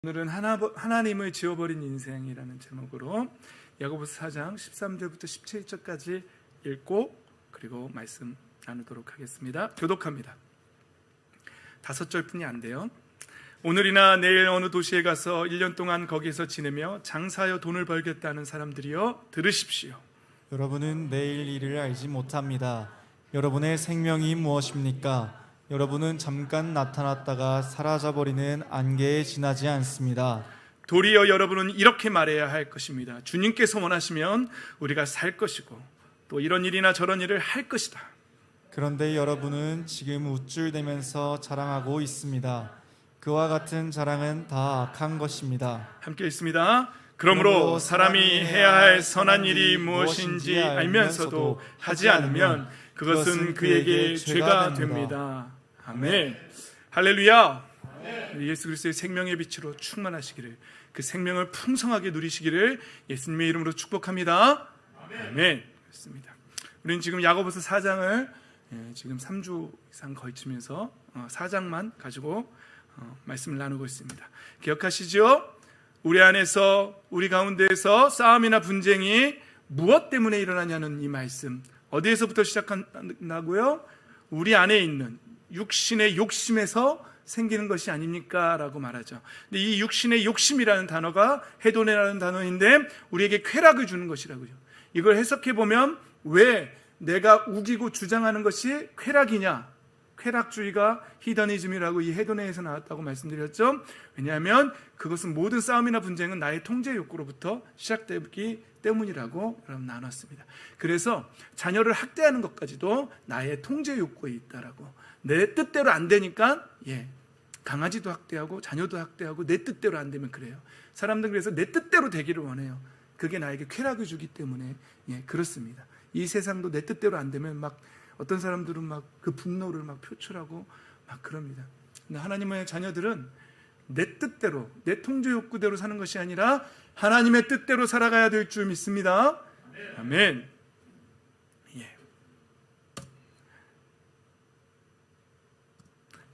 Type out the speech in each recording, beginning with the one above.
오늘은 하나님을 지워버린 인생이라는 제목으로 야고보서 4장 13절부터 17절까지 읽고 그리고 말씀 나누도록 하겠습니다. 교독합니다. 5절뿐이 안 돼요. 오늘이나 내일 어느 도시에 가서 1년 동안 거기에서 지내며 장사하여 돈을 벌겠다는 사람들이여 들으십시오. 여러분은 내일 일을 알지 못합니다. 여러분의 생명이 무엇입니까? 여러분은 잠깐 나타났다가 사라져버리는 안개에 지나지 않습니다. 도리어 여러분은 이렇게 말해야 할 것입니다. 주님께서 원하시면 우리가 살 것이고 또 이런 일이나 저런 일을 할 것이다. 그런데 여러분은 지금 우쭐대면서 자랑하고 있습니다. 그와 같은 자랑은 다 악한 것입니다. 함께 읽습니다. 그러므로 사람이 해야 할 선한 일이 무엇인지 알면서도 하지 않으면 그것은 그에게 죄가 됩니다. 아멘. 할렐루야. 예수 그리스도의 생명의 빛으로 충만하시기를, 그 생명을 풍성하게 누리시기를 예수님의 이름으로 축복합니다. 아멘. 그렇습니다. 우리는 지금 야고보서 4장을 지금 3주 이상 걸치면서 4장만 가지고 말씀을 나누고 있습니다. 기억하시죠? 우리 안에서, 우리 가운데에서 싸움이나 분쟁이 무엇 때문에 일어나냐는 이 말씀, 어디에서부터 시작한다고요? 우리 안에 있는 육신의 욕심에서 생기는 것이 아닙니까? 라고 말하죠. 근데 이 육신의 욕심이라는 단어가 헤도네라는 단어인데 우리에게 쾌락을 주는 것이라고요. 이걸 해석해 보면 왜 내가 우기고 주장하는 것이 쾌락이냐? 쾌락주의가 히더니즘이라고 이 헤도네에서 나왔다고 말씀드렸죠. 왜냐하면 그것은 모든 싸움이나 분쟁은 나의 통제 욕구로부터 시작되기 때문이라고 여러분 나눴습니다. 그래서 자녀를 학대하는 것까지도 나의 통제 욕구에 있다라고. 내 뜻대로 안 되니까 강아지도 학대하고 자녀도 학대하고 내 뜻대로 안 되면 그래요. 사람들은 그래서 내 뜻대로 되기를 원해요. 그게 나에게 쾌락을 주기 때문에 그렇습니다. 이 세상도 내 뜻대로 안 되면 막 어떤 사람들은 막 그 분노를 막 표출하고 막 그럽니다. 근데 하나님의 자녀들은 내 뜻대로, 내 통제 욕구대로 사는 것이 아니라 하나님의 뜻대로 살아가야 될 줄 믿습니다. 아멘.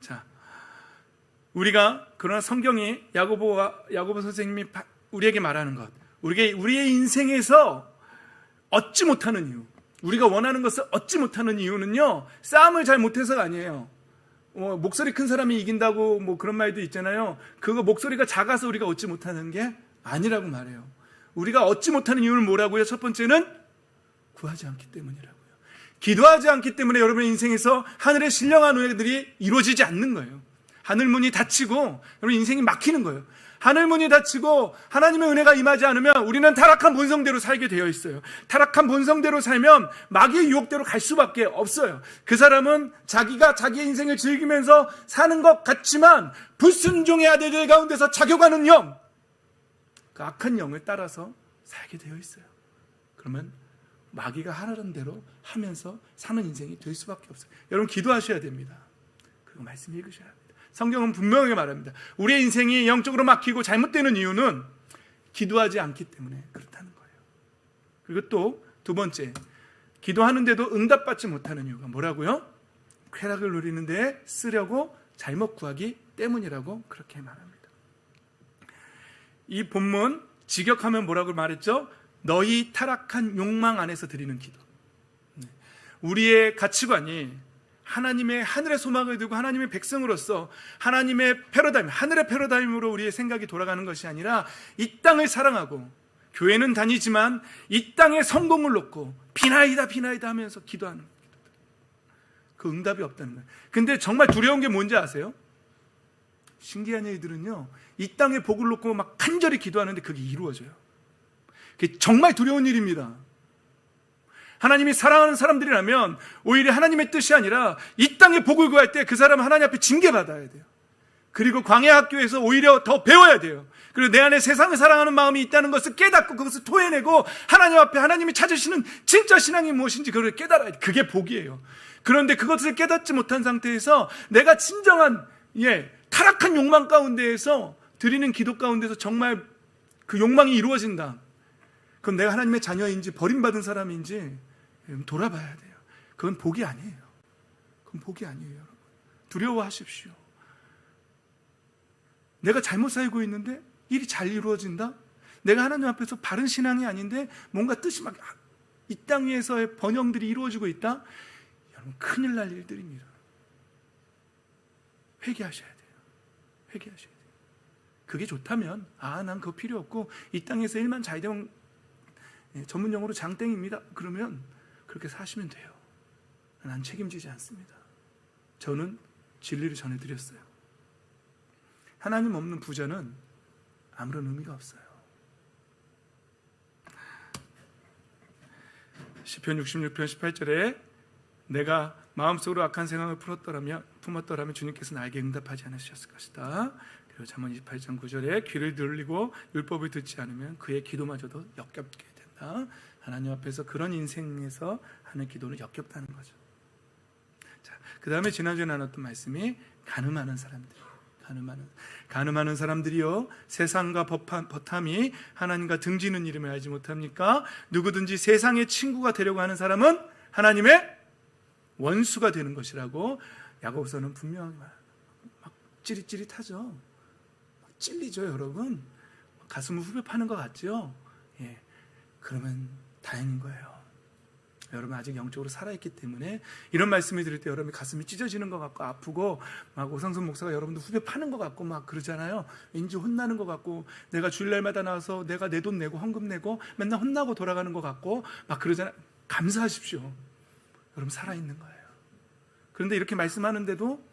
자, 우리가 그러나 성경이 야고보 선생님이 우리에게 말하는 것, 우리의 인생에서 얻지 못하는 이유, 우리가 원하는 것을 얻지 못하는 이유는요, 싸움을 잘 못해서가 아니에요. 목소리 큰 사람이 이긴다고 뭐 그런 말도 있잖아요. 그거 목소리가 작아서 우리가 얻지 못하는 게 아니라고 말해요. 우리가 얻지 못하는 이유는 뭐라고요? 첫 번째는 구하지 않기 때문이라고요. 기도하지 않기 때문에 여러분의 인생에서 하늘의 신령한 은혜들이 이루어지지 않는 거예요. 하늘문이 닫히고 여러분 인생이 막히는 거예요. 하늘문이 닫히고 하나님의 은혜가 임하지 않으면 우리는 타락한 본성대로 살게 되어 있어요. 타락한 본성대로 살면 마귀의 유혹대로 갈 수밖에 없어요. 그 사람은 자기가 자기의 인생을 즐기면서 사는 것 같지만 불순종의 아들들 가운데서 작용하는 영, 그 악한 영을 따라서 살게 되어 있어요. 그러면 마귀가 하라는 대로 하면서 사는 인생이 될 수밖에 없어요. 여러분 기도하셔야 됩니다. 그리고 말씀 읽으셔야 합니다. 성경은 분명하게 말합니다. 우리의 인생이 영적으로 막히고 잘못되는 이유는 기도하지 않기 때문에 그렇다는 거예요. 그리고 또 두 번째, 기도하는데도 응답받지 못하는 이유가 뭐라고요? 쾌락을 누리는 데 쓰려고 잘못 구하기 때문이라고 그렇게 말합니다. 이 본문 직역하면 뭐라고 말했죠? 너희 타락한 욕망 안에서 드리는 기도. 우리의 가치관이 하나님의 하늘의 소망을 두고 하나님의 백성으로서 하나님의 패러다임, 하늘의 패러다임으로 우리의 생각이 돌아가는 것이 아니라 이 땅을 사랑하고 교회는 다니지만 이 땅의 성공을 놓고 비나이다 하면서 기도하는 그 응답이 없다는 거예요. 근데 정말 두려운 게 뭔지 아세요? 신기한 일들은요, 이 땅의 복을 놓고 막 간절히 기도하는데 그게 이루어져요. 그게 정말 두려운 일입니다. 하나님이 사랑하는 사람들이라면 오히려 하나님의 뜻이 아니라 이 땅의 복을 구할 때 그 사람은 하나님 앞에 징계받아야 돼요. 그리고 광야 학교에서 오히려 더 배워야 돼요. 그리고 내 안에 세상을 사랑하는 마음이 있다는 것을 깨닫고 그것을 토해내고 하나님 앞에 하나님이 찾으시는 진짜 신앙이 무엇인지 그걸 깨달아야 돼요. 그게 복이에요. 그런데 그것을 깨닫지 못한 상태에서 내가 진정한 타락한 욕망 가운데에서 드리는 기도 가운데서 정말 그 욕망이 이루어진다. 그럼 내가 하나님의 자녀인지 버림받은 사람인지 돌아봐야 돼요. 그건 복이 아니에요. 그건 복이 아니에요, 여러분. 두려워하십시오. 내가 잘못 살고 있는데 일이 잘 이루어진다? 내가 하나님 앞에서 바른 신앙이 아닌데 뭔가 뜻이 막 이 땅 위에서의 번영들이 이루어지고 있다? 여러분, 큰일 날 일들입니다. 회개하셔야 돼요. 회개하셔야 돼요. 그게 좋다면 난 그거 필요 없고 이 땅에서 일만 잘 되면 전문 용어로 장땡입니다. 그러면 그렇게 사시면 돼요. 난 책임지지 않습니다. 저는 진리를 전해드렸어요. 하나님 없는 부자는 아무런 의미가 없어요. 시편 66편 18절에 내가 마음속으로 악한 생각을 품었더라면 주님께서 나에게 응답하지 않으셨을 것이다. 그리고 잠언 28장 9절에 귀를 들리고 율법을 듣지 않으면 그의 기도마저도 역겹게 된다. 하나님 앞에서 그런 인생에서 하는 기도는 역겹다는 거죠. 자, 그 다음에 지난주에 나눴던 말씀이 가늠하는 사람들. 가늠하는 사람들이요, 세상과 버탐이 하나님과 등지는 이름을 알지 못합니까? 누구든지 세상의 친구가 되려고 하는 사람은 하나님의 원수가 되는 것이라고 야고보서는 분명하게 말합니다. 막 찌릿찌릿하죠. 막 찔리죠, 여러분. 가슴을 후벼 파는 것 같죠? 예, 그러면 다행인 거예요. 여러분 아직 영적으로 살아있기 때문에 이런 말씀을 들을 때 여러분이 가슴이 찢어지는 것 같고 아프고 막 오상순 목사가 여러분들 후벼 파는 것 같고 막 그러잖아요. 왠지 혼나는 것 같고 내가 주일날마다 나와서 내가 내 돈 내고 헌금 내고 맨날 혼나고 돌아가는 것 같고 막 그러잖아요. 감사하십시오. 여러분 살아있는 거예요. 그런데 이렇게 말씀하는데도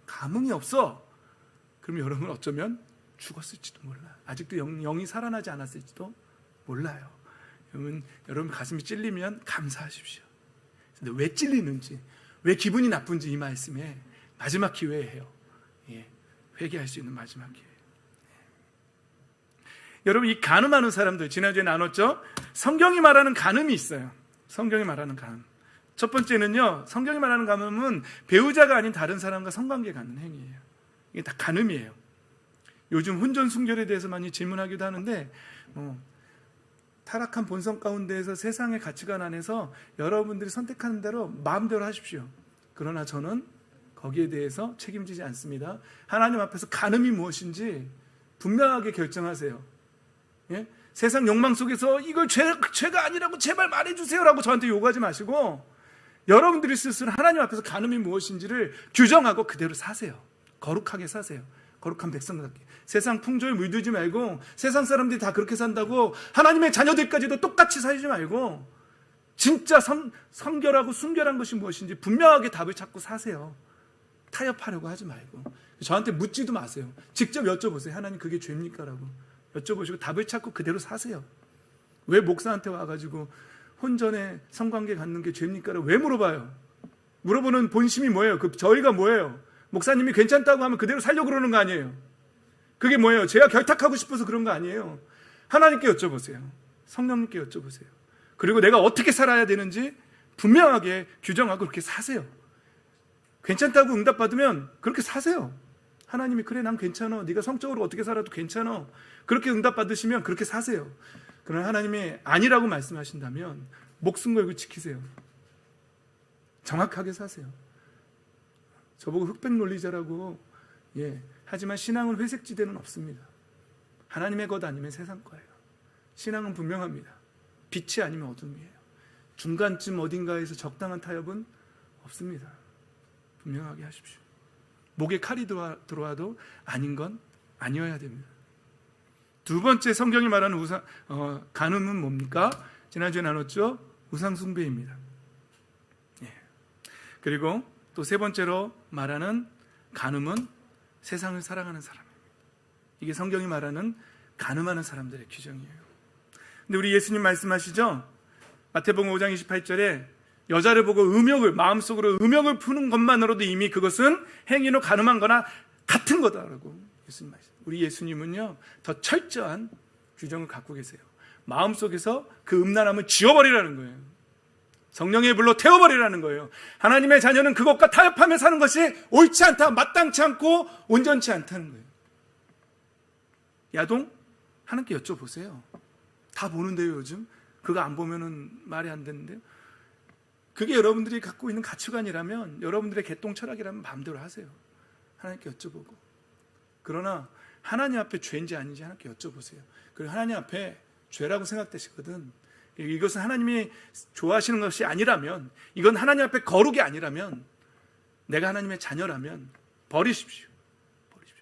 감흥이 없어. 그럼 여러분 어쩌면 죽었을지도 몰라요. 아직도 영이 살아나지 않았을지도 몰라요. 여러분 가슴이 찔리면 감사하십시오. 근데 왜 찔리는지, 왜 기분이 나쁜지 이 말씀에 마지막 기회예요. 예, 회개할 수 있는 마지막 기회. 여러분 이 간음하는 사람들 지난주에 나눴죠? 성경이 말하는 간음이 있어요. 성경이 말하는 간음. 첫 번째는요, 성경이 말하는 간음은 배우자가 아닌 다른 사람과 성관계 갖는 행위예요. 이게 다 간음이에요. 요즘 혼전 순결에 대해서 많이 질문하기도 하는데 타락한 본성 가운데에서 세상의 가치관 안에서 여러분들이 선택하는 대로 마음대로 하십시오. 그러나 저는 거기에 대해서 책임지지 않습니다. 하나님 앞에서 간음이 무엇인지 분명하게 결정하세요. 예? 세상 욕망 속에서 이걸 죄가 아니라고 제발 말해주세요라고 저한테 요구하지 마시고 여러분들이 스스로 하나님 앞에서 간음이 무엇인지를 규정하고 그대로 사세요. 거룩하게 사세요. 거룩한 백성답게. 세상 풍조에 물들지 말고 세상 사람들이 다 그렇게 산다고 하나님의 자녀들까지도 똑같이 살지 말고 진짜 성결하고 순결한 것이 무엇인지 분명하게 답을 찾고 사세요. 타협하려고 하지 말고 저한테 묻지도 마세요. 직접 여쭤보세요. 하나님 그게 죄입니까? 라고 여쭤보시고 답을 찾고 그대로 사세요. 왜 목사한테 와가지고 혼전에 성관계 갖는 게 죄입니까? 라고 왜 물어봐요? 물어보는 본심이 뭐예요? 저희가 뭐예요? 목사님이 괜찮다고 하면 그대로 살려고 그러는 거 아니에요? 그게 뭐예요? 제가 결탁하고 싶어서 그런 거 아니에요. 하나님께 여쭤보세요. 성령님께 여쭤보세요. 그리고 내가 어떻게 살아야 되는지 분명하게 규정하고 그렇게 사세요. 괜찮다고 응답받으면 그렇게 사세요. 하나님이 그래 난 괜찮아. 네가 성적으로 어떻게 살아도 괜찮아. 그렇게 응답받으시면 그렇게 사세요. 그러나 하나님이 아니라고 말씀하신다면 목숨 걸고 지키세요. 정확하게 사세요. 저보고 흑백 논리자라고 하지만 신앙은 회색지대는 없습니다. 하나님의 것 아니면 세상 거예요. 신앙은 분명합니다. 빛이 아니면 어둠이에요. 중간쯤 어딘가에서 적당한 타협은 없습니다. 분명하게 하십시오. 목에 칼이 들어와도 아닌 건 아니어야 됩니다. 두 번째 성경이 말하는 간음은 뭡니까? 지난주에 나눴죠? 우상숭배입니다. 그리고 또 세 번째로 말하는 간음은 세상을 사랑하는 사람입니다. 이게 성경이 말하는 간음하는 사람들의 규정이에요. 근데 우리 예수님 말씀하시죠? 마태복음 5장 28절에 여자를 보고 마음속으로 음욕을 푸는 것만으로도 이미 그것은 행위로 간음한 거나 같은 거다라고 예수님 말씀. 우리 예수님은요 더 철저한 규정을 갖고 계세요. 마음속에서 그 음란함을 지워버리라는 거예요. 성령의 불로 태워버리라는 거예요. 하나님의 자녀는 그것과 타협하며 사는 것이 옳지 않다, 마땅치 않고 온전치 않다는 거예요. 야동? 하나님께 여쭤보세요. 다 보는데요 요즘? 그거 안 보면은 말이 안 되는데요. 그게 여러분들이 갖고 있는 가치관이라면, 여러분들의 개똥 철학이라면 마음대로 하세요. 하나님께 여쭤보고. 그러나 하나님 앞에 죄인지 아닌지 하나님께 여쭤보세요. 그리고 하나님 앞에 죄라고 생각되시거든. 이것은 하나님이 좋아하시는 것이 아니라면, 이건 하나님 앞에 거룩이 아니라면, 내가 하나님의 자녀라면 버리십시오.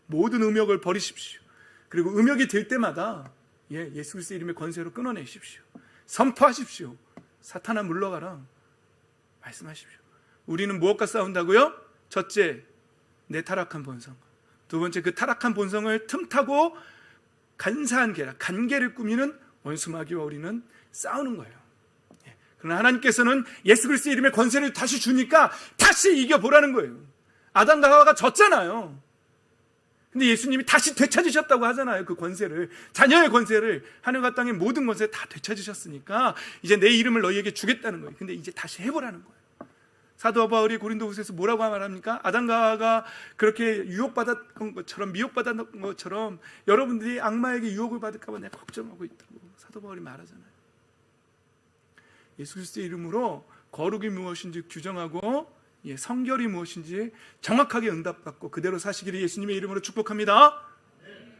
모든 음욕을 버리십시오. 그리고 음욕이 될 때마다 예수 그리스도의 이름의 권세로 끊어내십시오. 선포하십시오. 사탄아 물러가라 말씀하십시오. 우리는 무엇과 싸운다고요? 첫째, 내 타락한 본성. 두 번째, 그 타락한 본성을 틈타고 간사한 계략, 간계를 꾸미는 원수 마귀와 우리는 싸우는 거예요. 그러나 하나님께서는 예수 그리스도의 이름의 권세를 다시 주니까 다시 이겨보라는 거예요. 아담과 하와가 졌잖아요. 근데 예수님이 다시 되찾으셨다고 하잖아요. 그 권세를, 자녀의 권세를, 하늘과 땅의 모든 권세 다 되찾으셨으니까 이제 내 이름을 너희에게 주겠다는 거예요. 근데 이제 다시 해보라는 거예요. 사도 바울이 고린도후서에서 뭐라고 말합니까? 아담과 하와가 그렇게 유혹받았던 것처럼, 미혹받았던 것처럼 여러분들이 악마에게 유혹을 받을까 봐 내가 걱정하고 있다고 사도 바울이 말하잖아요. 예수 그리스도의 이름으로 거룩이 무엇인지 규정하고 성결이 무엇인지 정확하게 응답받고 그대로 사시기를 예수님의 이름으로 축복합니다.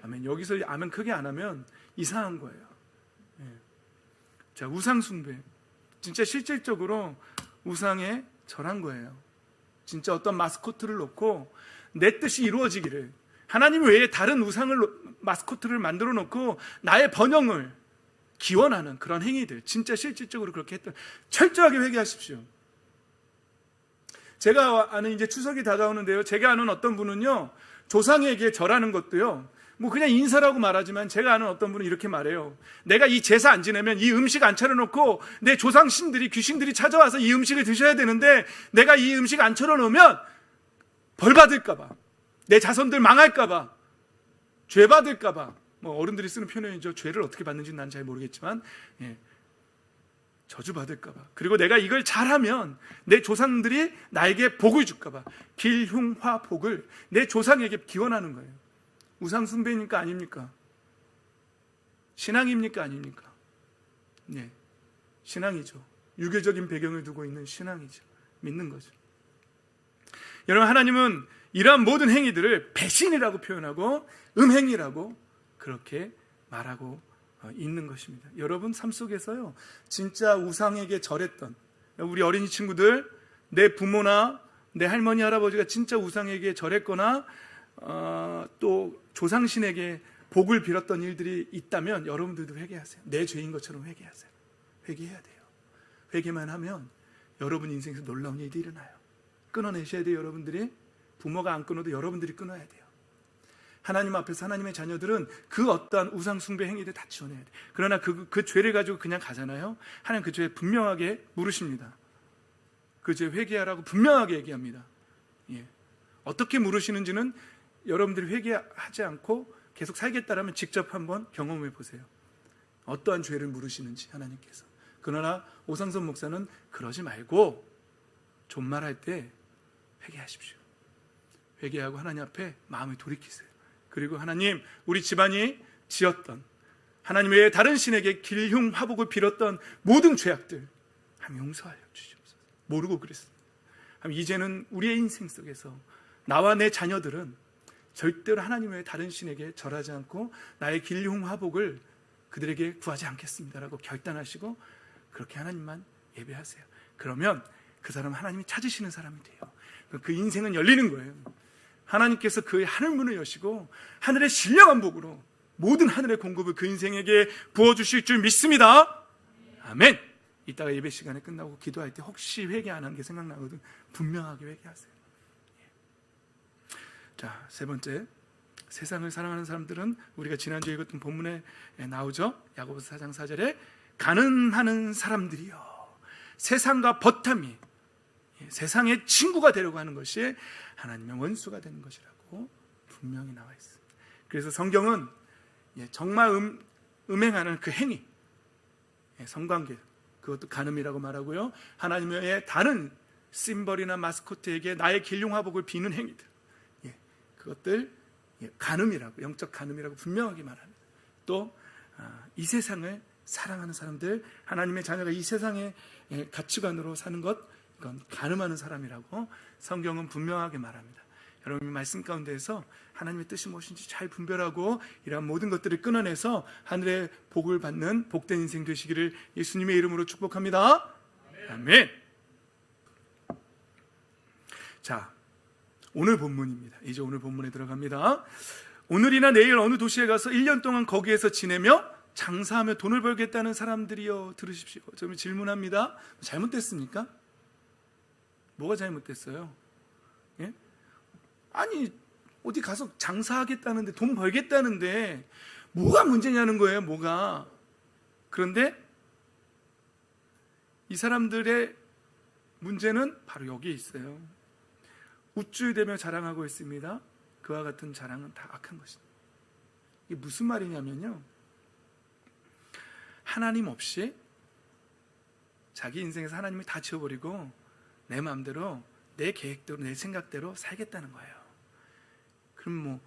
아멘. 여기서 아멘 크게 안 하면 이상한 거예요. 자, 우상 숭배. 진짜 실질적으로 우상에 절한 거예요. 진짜 어떤 마스코트를 놓고 내 뜻이 이루어지기를, 하나님 외에 다른 우상을 마스코트를 만들어 놓고 나의 번영을 기원하는 그런 행위들, 진짜 실질적으로 그렇게 했던, 철저하게 회개하십시오. 제가 아는 이제 추석이 다가오는데요, 제가 아는 어떤 분은요, 조상에게 절하는 것도요, 뭐 그냥 인사라고 말하지만 제가 아는 어떤 분은 이렇게 말해요. 내가 이 제사 안 지내면, 이 음식 안 차려놓고 내 조상신들이, 귀신들이 찾아와서 이 음식을 드셔야 되는데 내가 이 음식 안 차려놓으면 벌 받을까봐, 내 자손들 망할까봐, 죄 받을까봐, 뭐 어른들이 쓰는 표현이죠. 죄를 어떻게 받는지는 난 잘 모르겠지만 저주 받을까봐, 그리고 내가 이걸 잘하면 내 조상들이 나에게 복을 줄까봐, 길흉화 복을 내 조상에게 기원하는 거예요. 우상 숭배입니까 아닙니까? 신앙입니까 아닙니까? 네, 신앙이죠. 유교적인 배경을 두고 있는 신앙이죠. 믿는 거죠. 여러분, 하나님은 이러한 모든 행위들을 배신이라고 표현하고 음행이라고 그렇게 말하고 있는 것입니다. 여러분 삶 속에서요, 진짜 우상에게 절했던 우리 어린이 친구들, 내 부모나 내 할머니 할아버지가 진짜 우상에게 절했거나 또 조상신에게 복을 빌었던 일들이 있다면 여러분들도 회개하세요. 내 죄인 것처럼 회개하세요. 회개해야 돼요. 회개만 하면 여러분 인생에서 놀라운 일이 일어나요. 끊어내셔야 돼요. 여러분들이, 부모가 안 끊어도 여러분들이 끊어야 돼요. 하나님 앞에서 하나님의 자녀들은 그 어떠한 우상 숭배 행위를 다 지원해야 돼요. 그러나 그 죄를 가지고 그냥 가잖아요. 하나님 그 죄에 분명하게 물으십니다. 그 죄 회개하라고 분명하게 얘기합니다. 어떻게 물으시는지는 여러분들이 회개하지 않고 계속 살겠다라면 직접 한번 경험해 보세요. 어떠한 죄를 물으시는지 하나님께서. 그러나 오상선 목사는 그러지 말고 존말할 때 회개하십시오. 회개하고 하나님 앞에 마음을 돌이키세요. 그리고 하나님, 우리 집안이 지었던, 하나님 외에 다른 신에게 길흉화복을 빌었던 모든 죄악들 하나님 용서하여 주시옵소서. 모르고 그랬습니다. 이제는 우리의 인생 속에서 나와 내 자녀들은 절대로 하나님 외에 다른 신에게 절하지 않고 나의 길흉화복을 그들에게 구하지 않겠습니다라고 결단하시고 그렇게 하나님만 예배하세요. 그러면 그 사람은 하나님이 찾으시는 사람이 돼요. 그 인생은 열리는 거예요. 하나님께서 그의 하늘문을 여시고 하늘의 신령한 복으로 모든 하늘의 공급을 그 인생에게 부어주실 줄 믿습니다. 아멘. 이따가 예배 시간에 끝나고 기도할 때 혹시 회개 안 한 게 생각나거든, 분명하게 회개하세요. 자, 세 번째, 세상을 사랑하는 사람들은 우리가 지난주에 읽었던 본문에 나오죠. 야고보서 4장 4절에 가늠하는 사람들이요, 세상과 버탐이 세상의 친구가 되려고 하는 것이 하나님의 원수가 되는 것이라고 분명히 나와 있습니다. 그래서 성경은 정말 음행하는 그 행위, 성관계, 그것도 간음이라고 말하고요, 하나님의 다른 심벌이나 마스코트에게 나의 길흉화복을 비는 행위들, 그것들 간음이라고, 영적 간음이라고 분명하게 말합니다. 또 이 세상을 사랑하는 사람들, 하나님의 자녀가 이 세상의 가치관으로 사는 것, 이건 간음하는 사람이라고 성경은 분명하게 말합니다. 여러분 말씀 가운데에서 하나님의 뜻이 무엇인지 잘 분별하고 이러한 모든 것들을 끊어내서 하늘의 복을 받는 복된 인생 되시기를 예수님의 이름으로 축복합니다. 아멘. 자, 오늘 본문입니다. 이제 오늘 본문에 들어갑니다. 오늘이나 내일 어느 도시에 가서 1년 동안 거기에서 지내며 장사하며 돈을 벌겠다는 사람들이여 들으십시오. 저는 질문합니다. 잘못됐습니까? 뭐가 잘못됐어요? 예? 아니 어디 가서 장사하겠다는데 돈 벌겠다는데 뭐가 문제냐는 거예요. 뭐가. 그런데 이 사람들의 문제는 바로 여기에 있어요. 우쭐대며 자랑하고 있습니다. 그와 같은 자랑은 다 악한 것입니다. 이게 무슨 말이냐면요, 하나님 없이 자기 인생에서 하나님을 다 지워버리고 내 마음대로 내 계획대로 내 생각대로 살겠다는 거예요. 그럼 뭐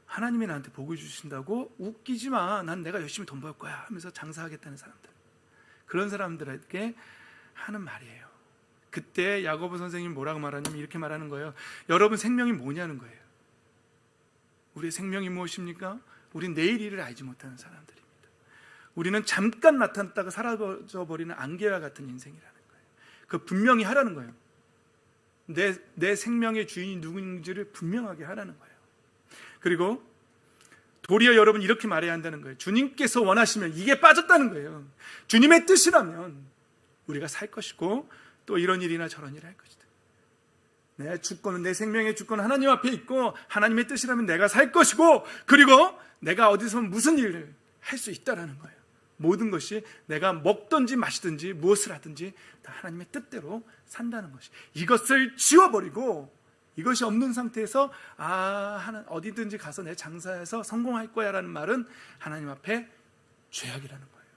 하나님이 나한테 복을 주신다고 웃기지 마, 난 내가 열심히 돈 벌 거야 하면서 장사하겠다는 사람들, 그런 사람들에게 하는 말이에요. 그때 야고보 선생님이 뭐라고 말하냐면 이렇게 말하는 거예요. 여러분 생명이 뭐냐는 거예요. 우리의 생명이 무엇입니까? 우린 내일 일을 알지 못하는 사람들입니다. 우리는 잠깐 나타났다가 사라져버리는 안개와 같은 인생이라는 거예요. 그 분명히 하라는 거예요. 내 생명의 주인이 누구인지를 분명하게 하라는 거예요. 그리고 도리어 여러분 이렇게 말해야 한다는 거예요. 주님께서 원하시면 이게 빠졌다는 거예요. 주님의 뜻이라면 우리가 살 것이고 또 이런 일이나 저런 일을 할 것이다. 내 주권은, 내 생명의 주권은 하나님 앞에 있고 하나님의 뜻이라면 내가 살 것이고, 그리고 내가 어디서 무슨 일을 할 수 있다라는 거예요. 모든 것이 내가 먹든지 마시든지 무엇을 하든지 다 하나님의 뜻대로 산다는 것이, 이것을 지워버리고 이것이 없는 상태에서 어디든지 가서 내 장사해서 성공할 거야 라는 말은 하나님 앞에 죄악이라는 거예요.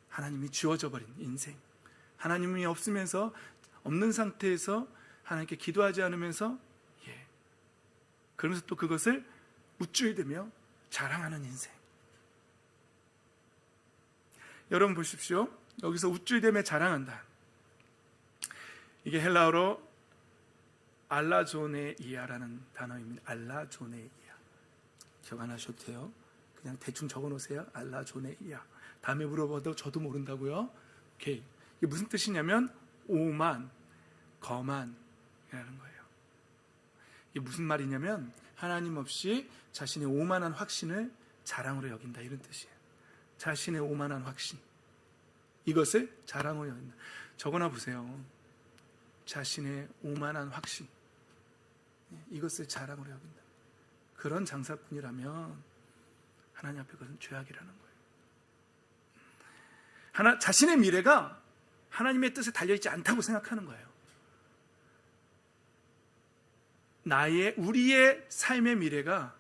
하나님이 지워져 버린 인생, 하나님이 없으면서 없는 상태에서 하나님께 기도하지 않으면서 그러면서 또 그것을 우쭐대며 자랑하는 인생. 여러분 보십시오. 여기서 우쭐대며 자랑한다, 이게 헬라어로 알라조네이아라는 단어입니다. 알라조네이아. 기억 안 하셔도 돼요. 그냥 대충 적어놓으세요. 알라조네이아. 다음에 물어봐도 저도 모른다고요. 오케이. 이게 무슨 뜻이냐면 오만, 거만이라는 거예요. 이게 무슨 말이냐면 하나님 없이 자신의 오만한 확신을 자랑으로 여긴다, 이런 뜻이에요. 자신의 오만한 확신, 이것을 자랑으로 여긴다. 적어놔 보세요. 자신의 오만한 확신, 이것을 자랑으로 여긴다. 그런 장사꾼이라면 하나님 앞에 그것은 죄악이라는 거예요. 자신의 미래가 하나님의 뜻에 달려있지 않다고 생각하는 거예요. 우리의 삶의 미래가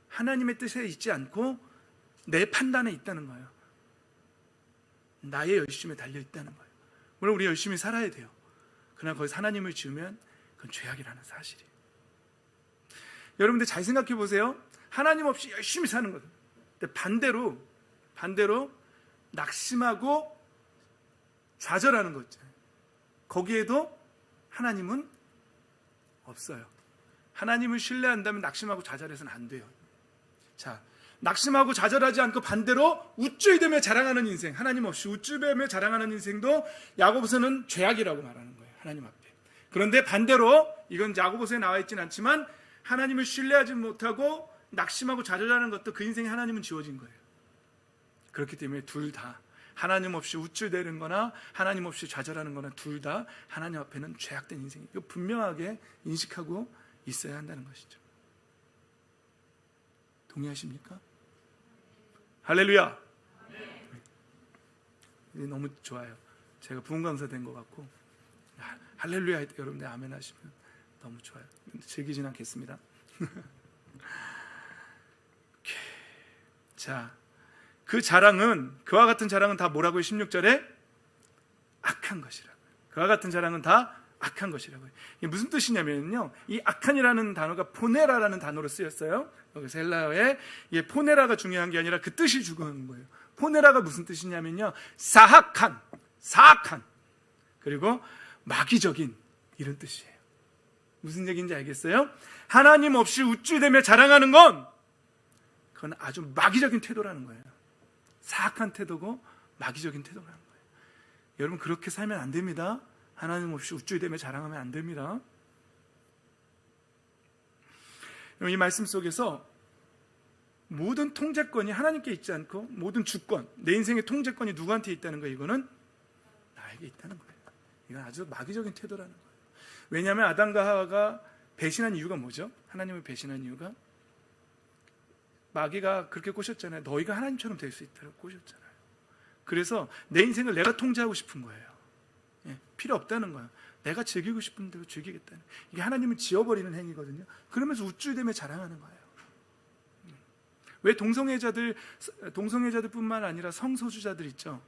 하나님의 뜻에 있지 않고 내 판단에 있다는 거예요. 나의 열심에 달려있다는 거예요. 물론 우리 열심히 살아야 돼요. 그러나 거기서 하나님을 지우면 그건 죄악이라는 사실이에요. 여러분들 잘 생각해 보세요. 하나님 없이 열심히 사는 거예요. 근데 반대로 낙심하고 좌절하는 거 있잖아요. 거기에도 하나님은 없어요. 하나님을 신뢰한다면 낙심하고 좌절해서는 안 돼요. 자, 낙심하고 좌절하지 않고 반대로 우쭐대며 자랑하는 인생, 하나님 없이 우쭐대며 자랑하는 인생도 야고보서는 죄악이라고 말하는 거예요. 하나님 앞에. 그런데 반대로, 이건 야고보서에 나와 있지는 않지만 하나님을 신뢰하지 못하고 낙심하고 좌절하는 것도 그 인생에 하나님은 지워진 거예요. 그렇기 때문에 둘 다, 하나님 없이 우쭐대는 거나 하나님 없이 좌절하는 거나 둘 다 하나님 앞에는 죄악된 인생이에요. 이거 분명하게 인식하고 있어야 한다는 것이죠. 동의하십니까? 할렐루야. 너무 좋아요. 제가 부흥 강사 된 것 같고, 할렐루야 할 때 여러분들 아멘 하시면 너무 좋아요. 즐기진 않겠습니다. 자, 그 자랑은, 그와 같은 자랑은 다 뭐라고요? 16절에 악한 것이라고요. 그와 같은 자랑은 다 악한 것이라고요. 이게 무슨 뜻이냐면요, 이 악한이라는 단어가 포네라라는 단어로 쓰였어요. 여기서 헬라어에 이 포네라가 중요한 게 아니라 그 뜻이 중요한 거예요. 포네라가 무슨 뜻이냐면요, 사악한, 그리고 마귀적인, 이런 뜻이에요. 무슨 얘기인지 알겠어요? 하나님 없이 우쭐대며 자랑하는 건 그건 아주 마귀적인 태도라는 거예요. 사악한 태도고 마귀적인 태도라는 거예요. 여러분 그렇게 살면 안 됩니다. 하나님 없이 우쭐대며 자랑하면 안 됩니다. 이 말씀 속에서 모든 통제권이 하나님께 있지 않고 모든 주권, 내 인생의 통제권이 누구한테 있다는 거예요? 이거는 나에게 있다는 거예요. 이건 아주 마귀적인 태도라는 거예요. 왜냐하면 아담과 하와가 배신한 이유가 뭐죠? 하나님을 배신한 이유가 마귀가 그렇게 꼬셨잖아요. 너희가 하나님처럼 될 수 있다고 꼬셨잖아요. 그래서 내 인생을 내가 통제하고 싶은 거예요. 필요 없다는 거예요. 내가 즐기고 싶은 대로 즐기겠다는, 이게 하나님을 지워버리는 행위거든요. 그러면서 우쭐대며 자랑하는 거예요. 왜 동성애자들뿐만 아니라 성소수자들 있죠.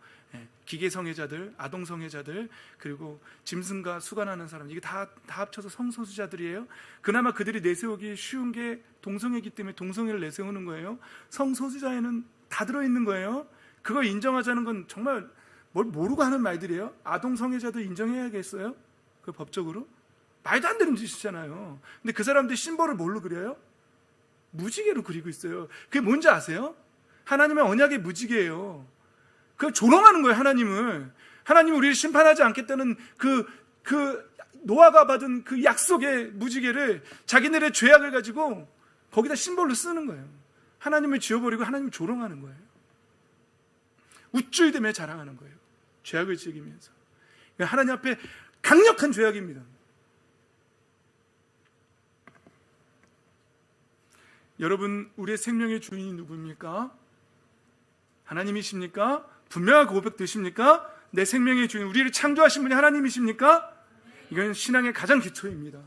기계성애자들, 아동성애자들, 그리고 짐승과 수간하는 사람, 이게 다 합쳐서 성소수자들이에요. 그나마 그들이 내세우기 쉬운 게 동성애이기 때문에 동성애를 내세우는 거예요. 성소수자에는 다 들어있는 거예요. 그걸 인정하자는 건 정말 뭘 모르고 하는 말들이에요. 아동성애자도 인정해야겠어요? 그 법적으로? 말도 안 되는 짓이잖아요. 근데 그 사람들 심벌을 뭘로 그려요? 무지개로 그리고 있어요. 그게 뭔지 아세요? 하나님의 언약의 무지개예요. 그걸 조롱하는 거예요. 하나님은 우리를 심판하지 않겠다는 그 노아가 받은 그 약속의 무지개를 자기네들의 죄악을 가지고 거기다 심벌로 쓰는 거예요. 하나님을 지워버리고 하나님을 조롱하는 거예요. 우쭐대며 자랑하는 거예요. 죄악을 즐기면서. 하나님 앞에 강력한 죄악입니다. 여러분, 우리의 생명의 주인이 누구입니까? 하나님이십니까? 분명한 고백 되십니까? 내 생명의 주인, 우리를 창조하신 분이 하나님이십니까? 이건 신앙의 가장 기초입니다.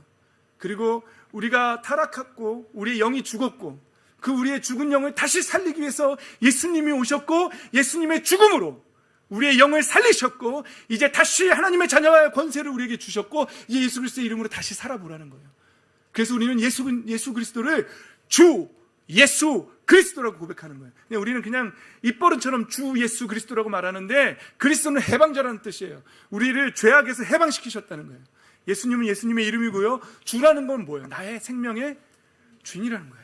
그리고 우리가 타락했고 우리의 영이 죽었고 그 우리의 죽은 영을 다시 살리기 위해서 예수님이 오셨고 예수님의 죽음으로 우리의 영을 살리셨고 이제 다시 하나님의 자녀의 권세를 우리에게 주셨고 이제 예수 그리스도의 이름으로 다시 살아보라는 거예요. 그래서 우리는 예수 그리스도를 주 예수 그리스도라고 고백하는 거예요. 우리는 그냥 입버릇처럼 주 예수 그리스도라고 말하는데 그리스도는 해방자라는 뜻이에요. 우리를 죄악에서 해방시키셨다는 거예요. 예수님은 예수님의 이름이고요. 주라는 건 뭐예요? 나의 생명의 주인이라는 거예요.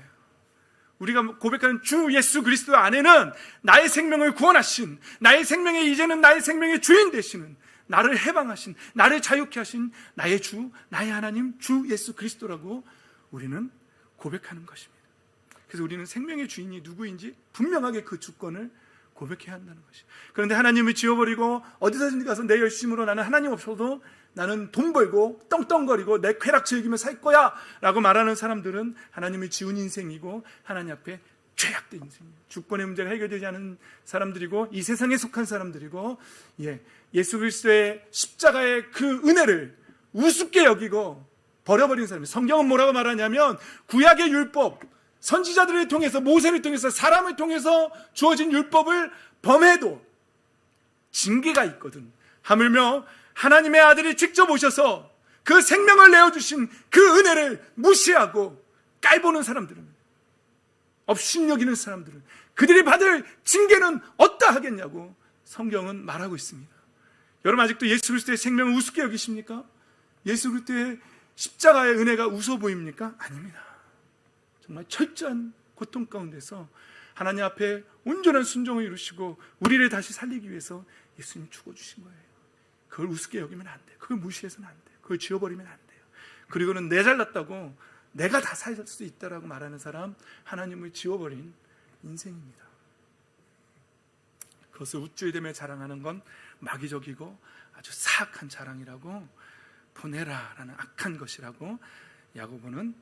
우리가 고백하는 주 예수 그리스도 안에는 나의 생명을 구원하신, 나의 생명의 이제는 나의 생명의 주인 되시는, 나를 해방하신, 나를 자유케 하신 나의 주, 나의 하나님 주 예수 그리스도라고 우리는 고백하는 것입니다. 그래서 우리는 생명의 주인이 누구인지 분명하게 그 주권을 고백해야 한다는 것이에요. 그런데 하나님을 지워버리고 어디서든지 가서 내 열심으로 나는 하나님 없어도 나는 돈 벌고 떵떵거리고 내 쾌락 즐기며 살 거야 라고 말하는 사람들은 하나님을 지운 인생이고 하나님 앞에 죄악된 인생이에요. 주권의 문제가 해결되지 않은 사람들이고 이 세상에 속한 사람들이고 예수 그리스도의 십자가의 그 은혜를 우습게 여기고 버려버린 사람이에요. 성경은 뭐라고 말하냐면 구약의 율법, 선지자들을 통해서 모세를 통해서 사람을 통해서 주어진 율법을 범해도 징계가 있거든. 하물며 하나님의 아들이 직접 오셔서 그 생명을 내어주신 그 은혜를 무시하고 깔보는 사람들은, 업신여기는 사람들은 그들이 받을 징계는 어떠하겠냐고 성경은 말하고 있습니다. 여러분 아직도 예수 그리스도의 생명을 우습게 여기십니까? 예수 그리스도의 십자가의 은혜가 웃어 보입니까? 아닙니다. 정말 철저한 고통 가운데서 하나님 앞에 온전한 순종을 이루시고 우리를 다시 살리기 위해서 예수님이 죽어주신 거예요. 그걸 우습게 여기면 안 돼요. 그걸 무시해서는 안 돼요. 그걸 지워버리면 안 돼요. 그리고는 내 잘났다고 내가 다 살 수 있다라고 말하는 사람, 하나님을 지워버린 인생입니다. 그것을 우쭐대며 자랑하는 건 마귀적이고 아주 사악한 자랑이라고, 보내라라는 악한 것이라고 야고보는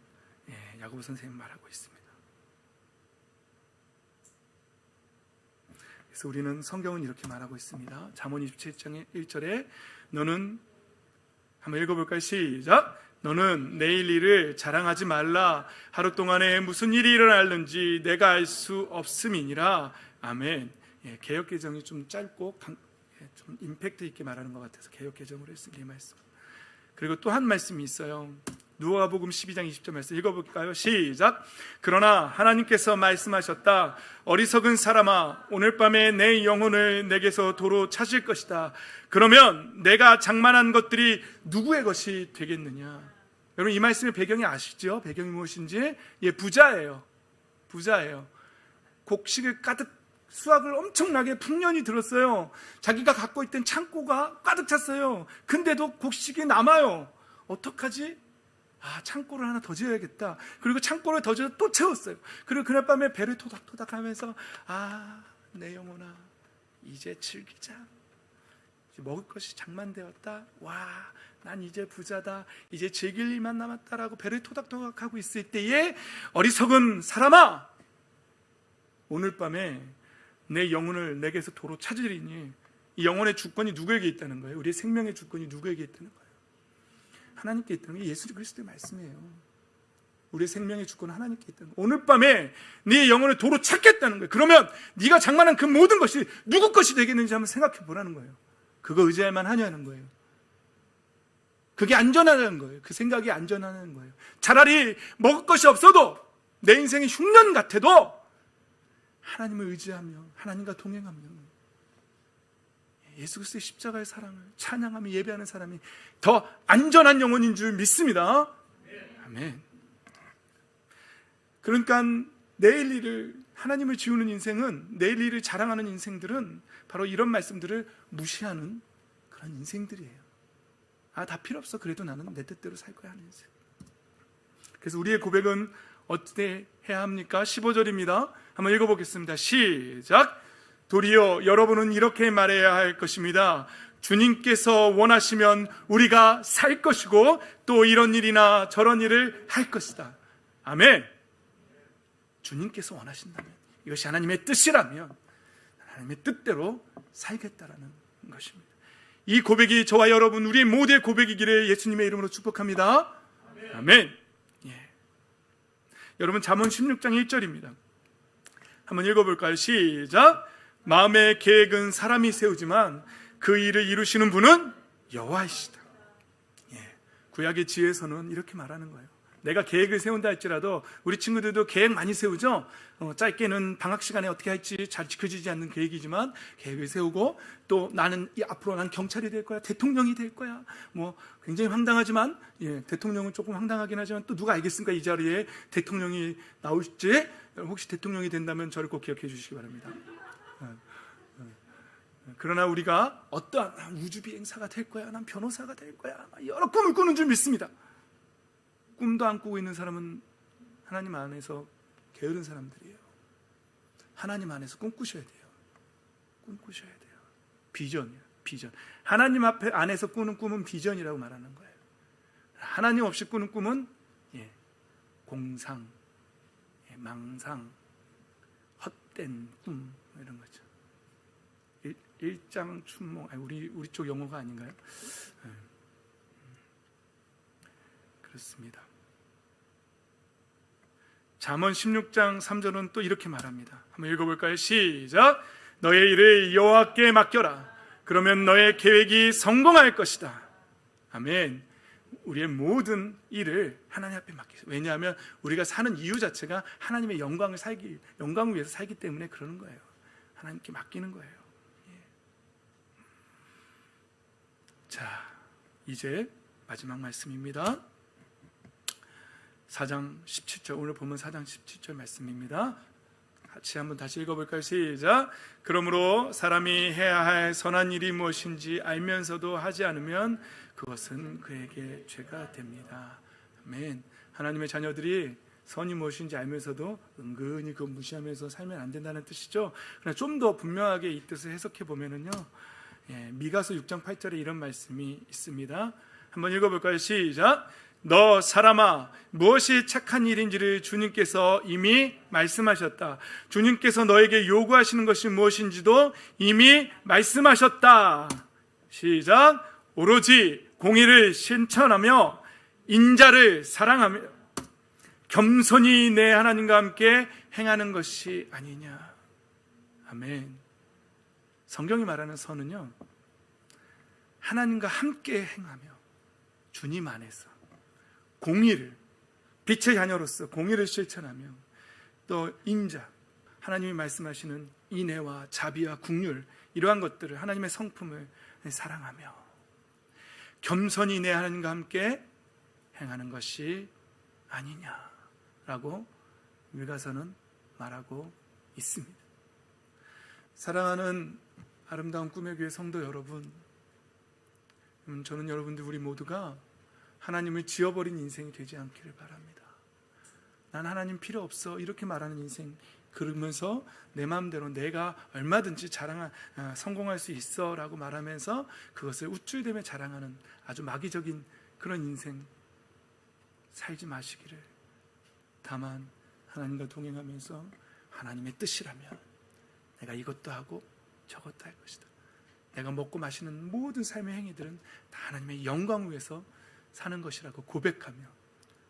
야고보 선생님은 말하고 있습니다. 그래서 우리는 성경은 이렇게 말하고 있습니다. 잠언 27장 1절에 너는, 한번 읽어볼까요? 시작. 너는 내일 일을 자랑하지 말라. 하루 동안에 무슨 일이 일어날는지 내가 알 수 없음이니라. 아멘. 개역개정이 좀 짧고 좀 임팩트 있게 말하는 것 같아서 개역개정으로 했습니다. 이 말씀. 그리고 또 한 말씀이 있어요. 누가복음 12장 20절 말씀 읽어볼까요? 시작. 그러나 하나님께서 말씀하셨다. 어리석은 사람아, 오늘 밤에 내 영혼을 내게서 도로 찾을 것이다. 그러면 내가 장만한 것들이 누구의 것이 되겠느냐? 여러분 이 말씀의 배경이 아시죠? 배경이 무엇인지? 예, 부자예요. 부자예요. 곡식을 가득, 수확을 엄청나게 풍년이 들었어요. 자기가 갖고 있던 창고가 가득 찼어요. 근데도 곡식이 남아요. 어떡하지? 창고를 하나 더 지어야겠다. 그리고 창고를 더 지어서 또 채웠어요. 그리고 그날 밤에 배를 토닥토닥 하면서 내 영혼아, 이제 즐기자. 이제 먹을 것이 장만되었다. 난 이제 부자다. 이제 즐길 일만 남았다라고 배를 토닥토닥 하고 있을 때에 어리석은 사람아, 오늘 밤에 내 영혼을 내게서 도로 찾으리니. 이 영혼의 주권이 누구에게 있다는 거예요? 우리의 생명의 주권이 누구에게 있다는 거예요? 하나님께 있다는 게 예수 그리스도의 말씀이에요. 우리의 생명의 주권은 하나님께 있다는 거예요. 오늘 밤에 네 영혼을 도로 찾겠다는 거예요. 그러면 네가 장만한 그 모든 것이 누구 것이 되겠는지 한번 생각해 보라는 거예요. 그거 의지할 만하냐는 거예요. 그게 안전하다는 거예요. 그 생각이 안전하다는 거예요. 차라리 먹을 것이 없어도 내 인생이 흉년 같아도 하나님을 의지하며 하나님과 동행하며 예수 그리스도의 십자가의 사랑을 찬양하며 예배하는 사람이 더 안전한 영혼인 줄 믿습니다. 아멘. 그러니까 내일 일을, 하나님을 지우는 인생은, 내일 일을 자랑하는 인생들은 바로 이런 말씀들을 무시하는 그런 인생들이에요. 다 필요 없어. 그래도 나는 내 뜻대로 살 거야 하는 인생. 그래서 우리의 고백은 어떻게 해야 합니까? 15절입니다. 한번 읽어보겠습니다. 시작. 도리어 여러분은 이렇게 말해야 할 것입니다. 주님께서 원하시면 우리가 살 것이고 또 이런 일이나 저런 일을 할 것이다. 아멘. 주님께서 원하신다면, 이것이 하나님의 뜻이라면 하나님의 뜻대로 살겠다라는 것입니다. 이 고백이 저와 여러분 우리의 모두의 고백이기를 예수님의 이름으로 축복합니다. 아멘. 예. 여러분 잠언 16장 1절입니다. 한번 읽어볼까요? 시작. 마음의 계획은 사람이 세우지만 그 일을 이루시는 분은 여호와이시다. 예. 구약의 지혜에서는 이렇게 말하는 거예요. 내가 계획을 세운다 할지라도, 우리 친구들도 계획 많이 세우죠. 짧게는 방학 시간에 어떻게 할지 잘 지켜지지 않는 계획이지만 계획을 세우고, 또 나는 앞으로 난 경찰이 될 거야, 대통령이 될 거야. 굉장히 황당하지만, 대통령은 조금 황당하긴 하지만 또 누가 알겠습니까? 이 자리에 대통령이 나올지. 혹시 대통령이 된다면 저를 꼭 기억해 주시기 바랍니다. 그러나 우리가 어떠한 우주 비행사가 될 거야, 난 변호사가 될 거야, 여러 꿈을 꾸는 줄 믿습니다. 꿈도 안 꾸고 있는 사람은 하나님 안에서 게으른 사람들이에요. 하나님 안에서 꿈꾸셔야 돼요. 꿈꾸셔야 돼요. 비전이에요. 비전. 하나님 앞에 안에서 꾸는 꿈은 비전이라고 말하는 거예요. 하나님 없이 꾸는 꿈은 공상, 망상, 헛된 꿈, 이런 거죠. 일장춘몽, 우리 쪽 영어가 아닌가요? 그렇습니다. 잠언 16장 3절은 또 이렇게 말합니다. 한번 읽어볼까요? 시작. 너의 일을 여호와께 맡겨라. 그러면 너의 계획이 성공할 것이다. 아멘. 우리의 모든 일을 하나님 앞에 맡기세요. 왜냐하면 우리가 사는 이유 자체가 하나님의 영광을 위해서 살기 때문에 그러는 거예요. 하나님께 맡기는 거예요. 자, 이제 마지막 말씀입니다. 4장 17절, 오늘 보면 4장 17절 말씀입니다. 같이 한번 다시 읽어볼까요? 시작. 그러므로 사람이 해야 할 선한 일이 무엇인지 알면서도 하지 않으면 그것은 그에게 죄가 됩니다. 아멘. 하나님의 자녀들이 선이 무엇인지 알면서도 은근히 그거 무시하면서 살면 안 된다는 뜻이죠. 그러나 좀 더 분명하게 이 뜻을 해석해 보면은요, 미가서 6장 8절에 이런 말씀이 있습니다. 한번 읽어볼까요? 시작. 너 사람아, 무엇이 착한 일인지를 주님께서 이미 말씀하셨다. 주님께서 너에게 요구하시는 것이 무엇인지도 이미 말씀하셨다. 시작. 오로지 공의를 실천하며 인자를 사랑하며 겸손히 내 하나님과 함께 행하는 것이 아니냐. 아멘. 성경이 말하는 선은요, 하나님과 함께 행하며 주님 안에서 공의를, 빛의 자녀로서 공의를 실천하며 또 인자, 하나님이 말씀하시는 인애와 자비와 긍휼, 이러한 것들을, 하나님의 성품을 사랑하며 겸손히 내 하나님과 함께 행하는 것이 아니냐라고 밀가서는 말하고 있습니다. 사랑하는 아름다운 꿈의 교회 성도 여러분, 저는 여러분들 우리 모두가 하나님을 지워버린 인생이 되지 않기를 바랍니다. 난 하나님 필요 없어 이렇게 말하는 인생, 그러면서 내 마음대로 내가 얼마든지 성공할 수 있어 라고 말하면서 그것을 우쭐대며 자랑하는 아주 마귀적인 그런 인생 살지 마시기를. 다만 하나님과 동행하면서 하나님의 뜻이라면 내가 이것도 하고 저것도 할 것이다. 내가 먹고 마시는 모든 삶의 행위들은 다 하나님의 영광 위에서 사는 것이라고 고백하며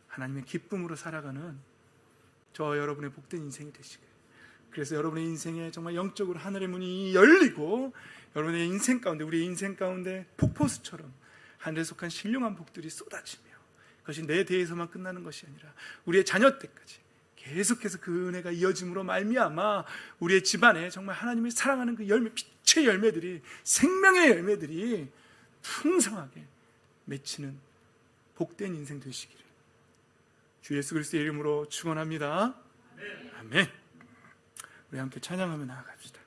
하나님의 기쁨으로 살아가는 저와 여러분의 복된 인생이 되시길. 그래서 여러분의 인생에 정말 영적으로 하늘의 문이 열리고 여러분의 인생 가운데, 우리의 인생 가운데 폭포수처럼 하늘에 속한 신령한 복들이 쏟아지며, 그것이 내 대에서만 끝나는 것이 아니라 우리의 자녀 때까지 계속해서 그 은혜가 이어짐으로 말미암아 우리의 집안에 정말 하나님을 사랑하는 그 열매, 빛의 열매들이, 생명의 열매들이 풍성하게 맺히는 복된 인생 되시기를 주 예수 그리스도의 이름으로 축원합니다. 아멘. 우리 함께 찬양하며 나아갑시다.